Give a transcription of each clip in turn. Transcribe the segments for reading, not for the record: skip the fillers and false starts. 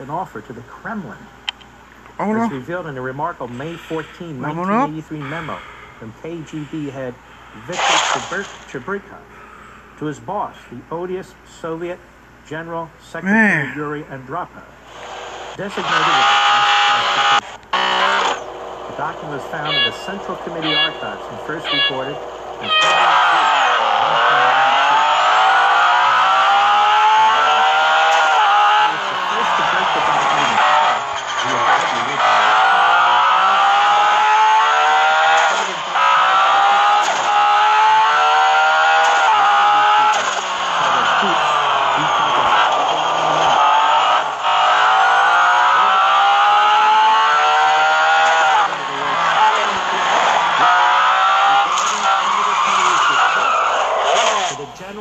an offer to the Kremlin. As revealed in a remarkable May 14, 1983 memo from KGB head Viktor Chebrikov to his boss, the odious Soviet General Secretary Yuri Andropov, designated with the classification. The document was found in the Central Committee archives and first recorded in February 1992. It was the first to break the document.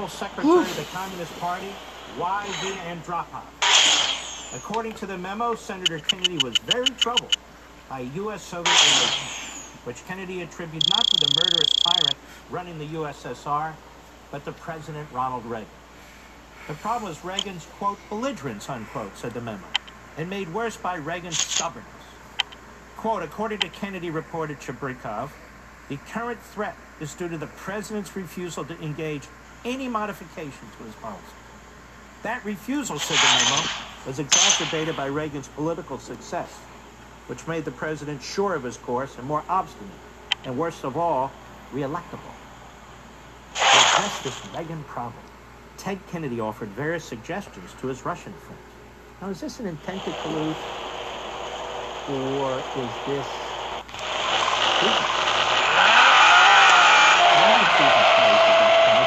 Secretary of the Communist Party, Y.V. Andropov. According to the memo, Senator Kennedy was very troubled by U.S.-Soviet relations, which Kennedy attributed not to the murderous tyrant running the USSR, but to President Ronald Reagan. The problem was Reagan's, quote, belligerence, unquote, said the memo, and made worse by Reagan's stubbornness. Quote, according to Kennedy reported Chebrikov, the current threat is due to the president's refusal to engage any modification to his policy. That refusal, said the memo, was exacerbated by Reagan's political success, which made the president sure of his course and more obstinate, and worst of all, re-electable. To address this Reagan problem, Ted Kennedy offered various suggestions to his Russian friends. Now, is this an intent to collude, or is this...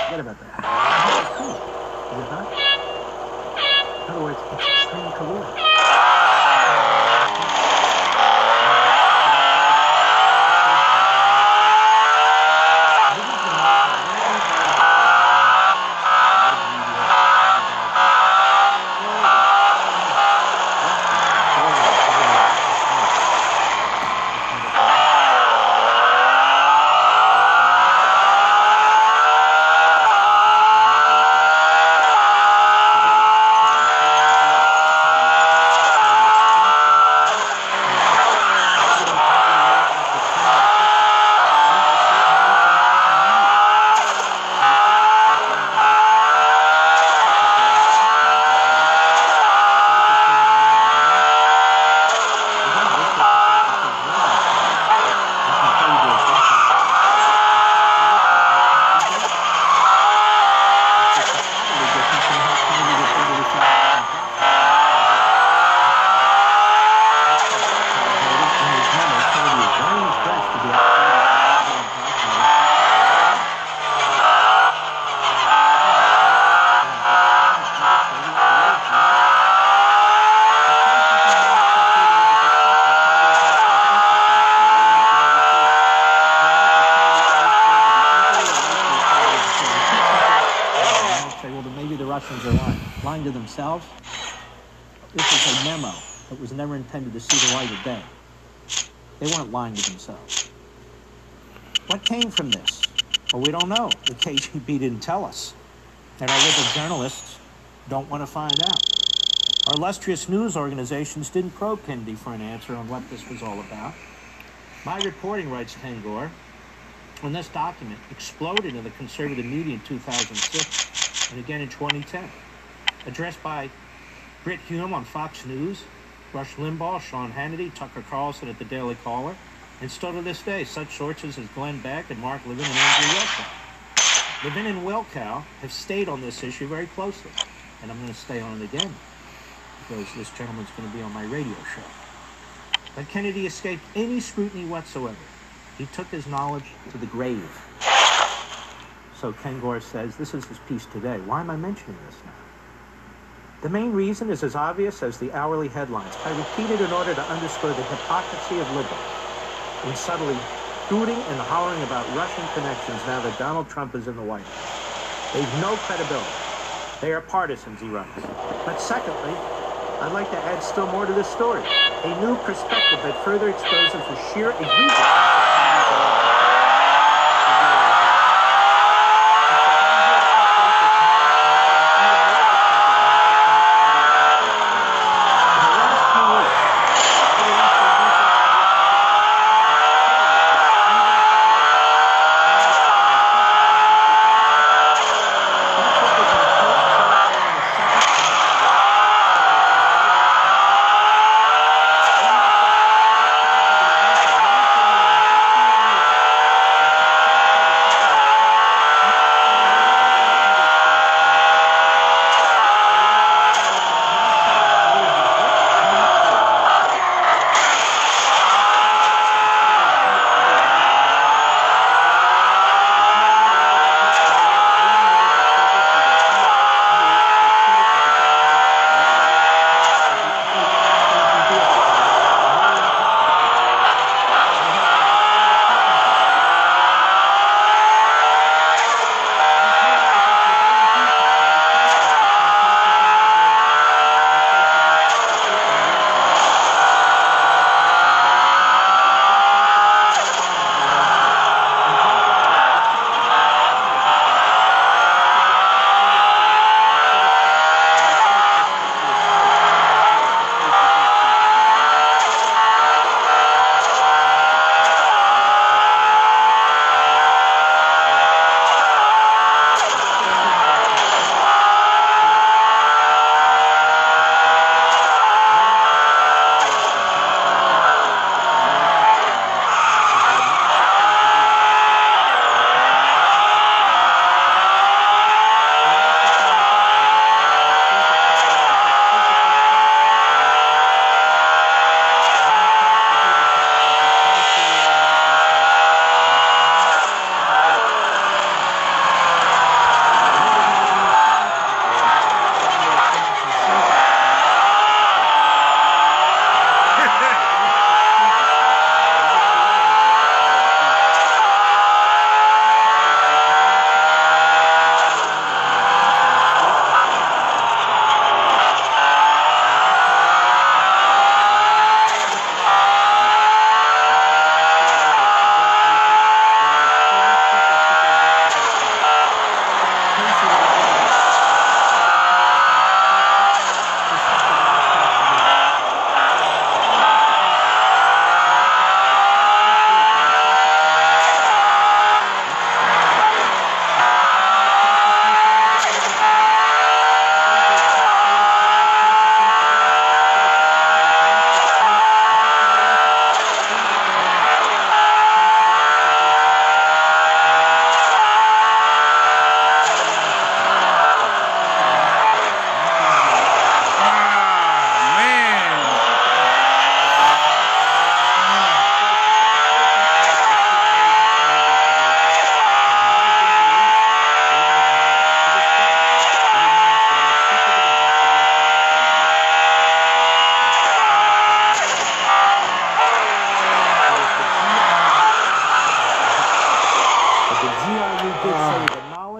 Forget about that. Is it not? In other words, it's extreme collusion. Lying to themselves. This is a memo that was never intended to see the light of day. They weren't lying to themselves. What came from this? Well, we don't know. The KGB didn't tell us. And our liberal journalists don't want to find out. Our illustrious news organizations didn't probe Kennedy for an answer on what this was all about. My reporting, writes Tengor, when this document exploded in the conservative media in 2006 and again in 2010. Addressed by Brit Hume on Fox News, Rush Limbaugh, Sean Hannity, Tucker Carlson at the Daily Caller, and still to this day, such sources as Glenn Beck and Mark Levin and Andrew Wilkow. Levin and Wilkow have stayed on this issue very closely, and I'm going to stay on it again, because this gentleman's going to be on my radio show. But Kennedy escaped any scrutiny whatsoever. He took his knowledge to the grave. So Tengor says, this is his piece today. Why am I mentioning this now? The main reason is as obvious as the hourly headlines. I repeat it in order to underscore the hypocrisy of liberals in subtly hooting and hollering about Russian connections now that Donald Trump is in the White House. They've no credibility. They are partisans, he writes. But secondly, I'd like to add still more to this story. A new perspective that further exposes the sheer egregiousness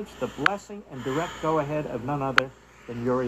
includes the blessing and direct go-ahead of none other than Uri